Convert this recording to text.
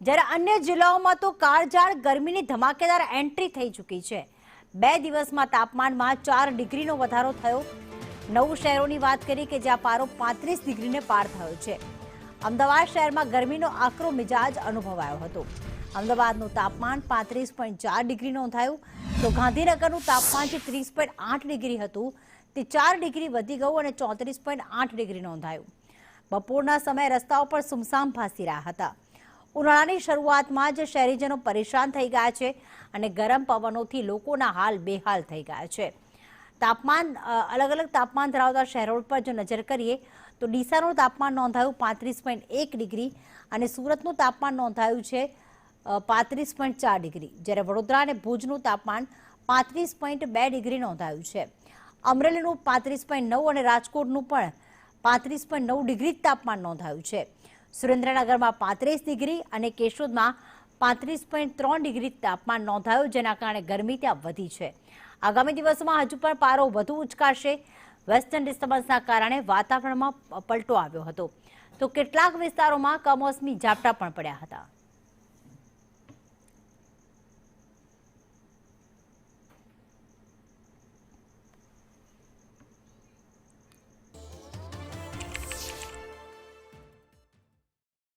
જ્યારે અન્ય જિલ્લાઓમાં તો કાળઝાળ ગરમીની ધમાકેદાર એન્ટ્રી થઈ ચૂકી છે। 2 દિવસમાં તાપમાનમાં 4 ડિગ્રીનો વધારો થયો। 9 શહેરોની વાત કરી કે જ્યાં પારો 35 ડિગ્રીને પાર થયો છે। અમદાવાદ શહેરમાં ગરમીનો આકરો મિજાજ અનુભવાયો હતો। અમદાવાદનું તાપમાન 35.4 ડિગ્રી નોંધાયું, તો ગાંધીનગરનું તાપમાન જે 30.8 ડિગ્રી હતું તે 4 ડિગ્રી વધી ગયું અને 34.8 ડિગ્રી નોંધાયું। બપોરના સમયે રસ્તાઓ પર સુમસામ ભાસી રહ્યા હતા। ઉનાળાની શરૂઆતમાં જ શહેરીજનો પરેશાન થઈ ગયા છે અને ગરમ પવનોથી લોકોના હાલ બેહાલ થઈ ગયા છે। તાપમાન અલગ અલગ તાપમાન ધરાવતા શહેરો પર જો નજર કરીએ તો ડીસાનું તાપમાન નોંધાયું 35.1 ડિગ્રી અને સુરતનું તાપમાન નોંધાયું છે 35.4 ડિગ્રી, જ્યારે વડોદરા અને ભુજનું તાપમાન 35.2 ડિગ્રી નોંધાયું છે। અમરેલીનું 35.9 અને રાજકોટનું પણ 35.9 ડિગ્રી તાપમાન નોંધાયું છે। સુરેન્દ્રનગરમાં 35 ડિગ્રી અને કેશોદમાં 35.3 ડિગ્રી તાપમાન નોંધાયું, જેના કારણે ગરમી ત્યાં વધી છે। આગામી દિવસોમાં હજુ પણ પારો વધુ ઉચકાશે। વેસ્ટર્ન ડિસ્ટર્બન્સના કારણે વાતાવરણમાં પલટો આવ્યો હતો, તો કેટલાક વિસ્તારોમાં કમોસમી ઝાપટા પણ પડ્યા હતા।